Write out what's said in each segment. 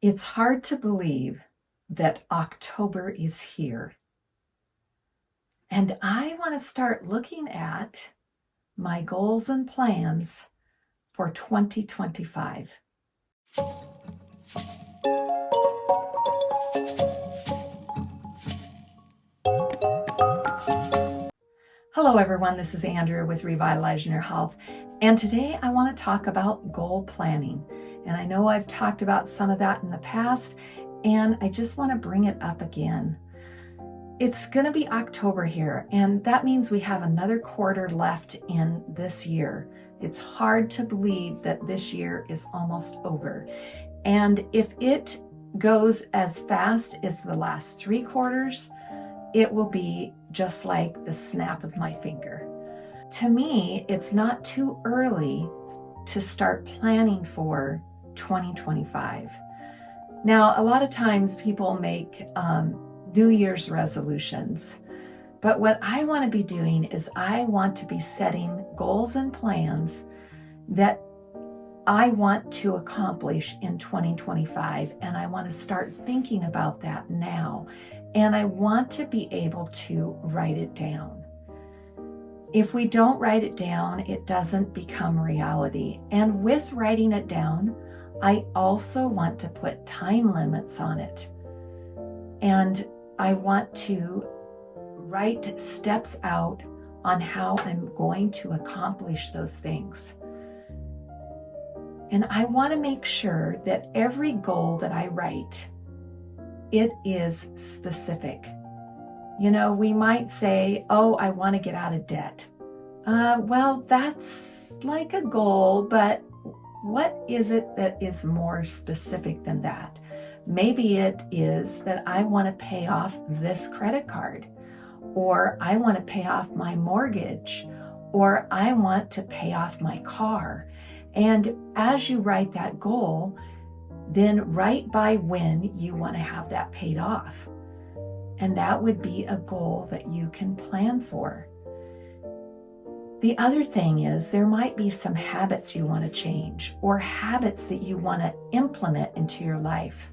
It's hard to believe that October is here. And I want to start looking at my goals and plans for 2025. Hello everyone, this is Andrea with Revitalizing Your Health, and today I want to talk about goal planning. And I know I've talked about some of that in the past, and I just want to bring it up again. It's going to be October here, and that means we have another quarter left in this year. It's hard to believe that this year is almost over. And if it goes as fast as the last 3 quarters, it will be just like the snap of my finger. To me, it's not too early to start planning for 2025. Now, a lot of times people make New Year's resolutions, but what I want to be doing is I want to be setting goals and plans that I want to accomplish in 2025, and I want to start thinking about that now. And I want to be able to write it down. If we don't write it down, it doesn't become reality. And with writing it down, I also want to put time limits on it. And I want to write steps out on how I'm going to accomplish those things. And I want to make sure that every goal that I write, it is specific. You know, we might say, oh, I want to get out of debt. Well, that's like a goal, but what is it that is more specific than that? Maybe it is that I want to pay off this credit card, or I want to pay off my mortgage, or I want to pay off my car. And as you write that goal, then write by when you want to have that paid off. And that would be a goal that you can plan for. The other thing is there might be some habits you want to change or habits that you want to implement into your life.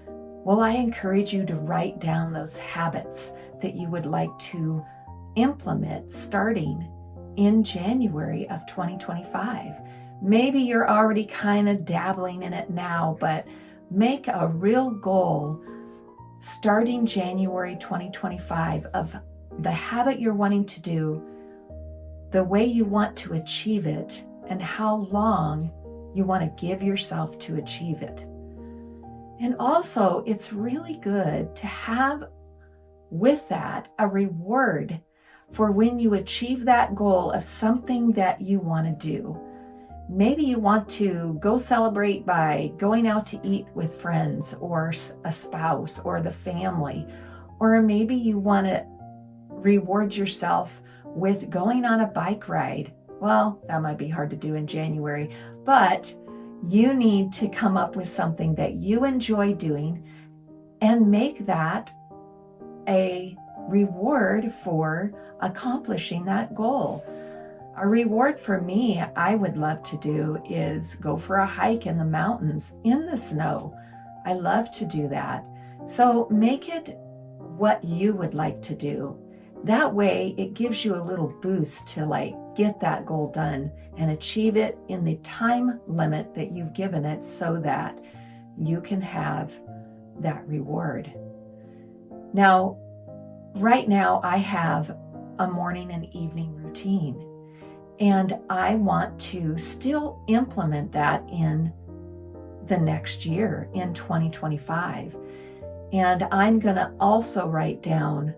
Well, I encourage you to write down those habits that you would like to implement starting in January of 2025. Maybe you're already kind of dabbling in it now, but make a real goal starting January 2025 of the habit you're wanting to do, the way you want to achieve it, and how long you want to give yourself to achieve it. And also, it's really good to have with that a reward for when you achieve that goal of something that you want to do. Maybe you want to go celebrate by going out to eat with friends or a spouse or the family. Or maybe you want to reward yourself with going on a bike ride. Well, that might be hard to do in January, but you need to come up with something that you enjoy doing and make that a reward for accomplishing that goal. A reward for me, I would love to do is go for a hike in the mountains in the snow. I love to do that. So make it what you would like to do. That way it gives you a little boost to get that goal done and achieve it in the time limit that you've given it so that you can have that reward. Now, right now I have a morning and evening routine. And I want to still implement that in the next year, in 2025. And I'm going to also write down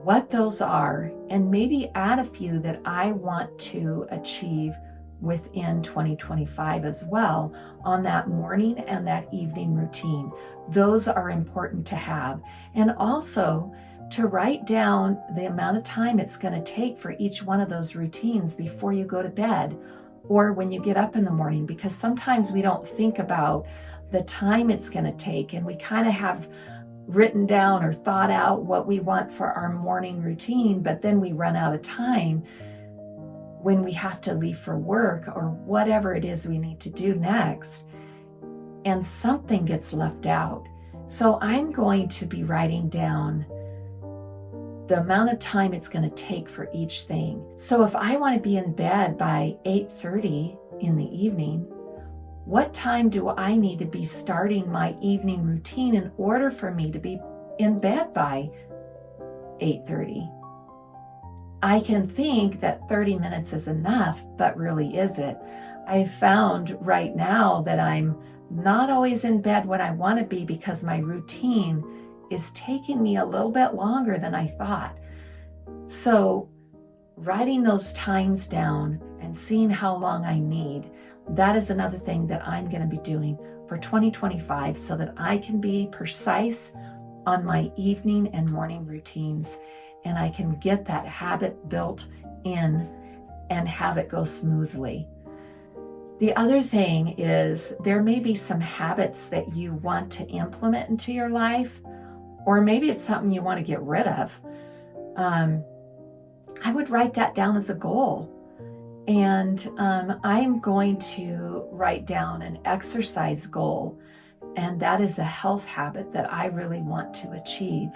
what those are and maybe add a few that I want to achieve within 2025 as well on that morning and that evening routine. Those are important to have. And also, to write down the amount of time it's going to take for each one of those routines before you go to bed or when you get up in the morning, because sometimes we don't think about the time it's going to take, and we kind of have written down or thought out what we want for our morning routine, but then we run out of time when we have to leave for work or whatever it is we need to do next. and something gets left out. So I'm going to be writing down the amount of time it's going to take for each thing. So if I want to be in bed by 8:30 in the evening, what time do I need to be starting my evening routine in order for me to be in bed by 8:30? I can think that 30 minutes is enough, but really is it? I found right now that I'm not always in bed when I want to be because my routine is taking me a little bit longer than I thought. So writing those times down and seeing how long I need, that is another thing that I'm going to be doing for 2025 so that I can be precise on my evening and morning routines, and I can get that habit built in and have it go smoothly. The other thing is there may be some habits that you want to implement into your life, or maybe it's something you want to get rid of. I would write that down as a goal. And I'm going to write down an exercise goal, and that is a health habit that I really want to achieve.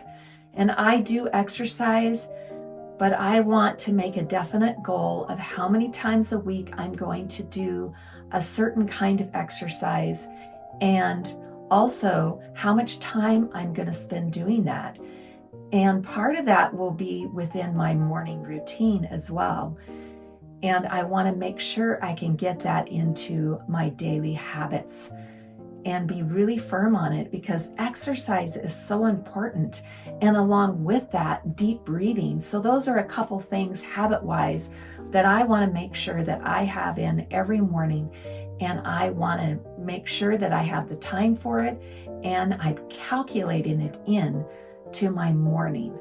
And I do exercise, but I want to make a definite goal of how many times a week I'm going to do a certain kind of exercise, and also how much time I'm going to spend doing that. And part of that will be within my morning routine as well. And I want to make sure I can get that into my daily habits and be really firm on it, because exercise is so important. And along with that, deep breathing. So those are a couple things habit-wise that I want to make sure that I have in every morning. And I want to make sure that I have the time for it, and I'm calculating it in to my morning.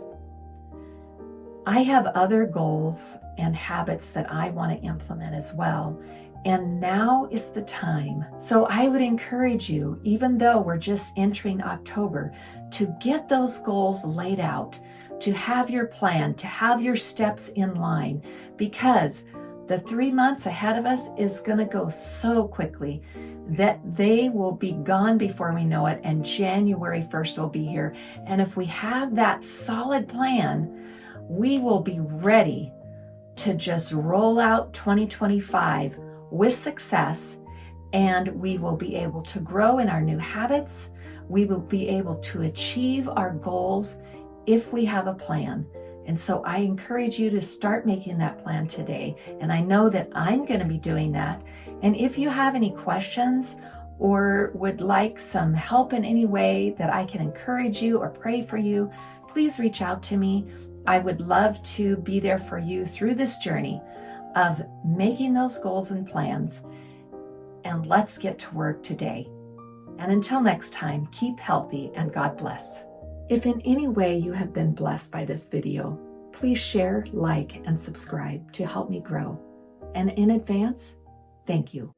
I have other goals and habits that I want to implement as well. And now is the time. So I would encourage you, even though we're just entering October, to get those goals laid out, to have your plan, to have your steps in line, because the 3 months ahead of us is going to go so quickly that they will be gone before we know it, and January 1st will be here. And if we have that solid plan, we will be ready to just roll out 2025 with success, and we will be able to grow in our new habits. We will be able to achieve our goals if we have a plan. And so I encourage you to start making that plan today. And I know that I'm going to be doing that. And if you have any questions or would like some help in any way that I can encourage you or pray for you, please reach out to me. I would love to be there for you through this journey of making those goals and plans. And let's get to work today. And until next time, keep healthy and God bless. If in any way you have been blessed by this video, please share, like, and subscribe to help me grow. And in advance, thank you.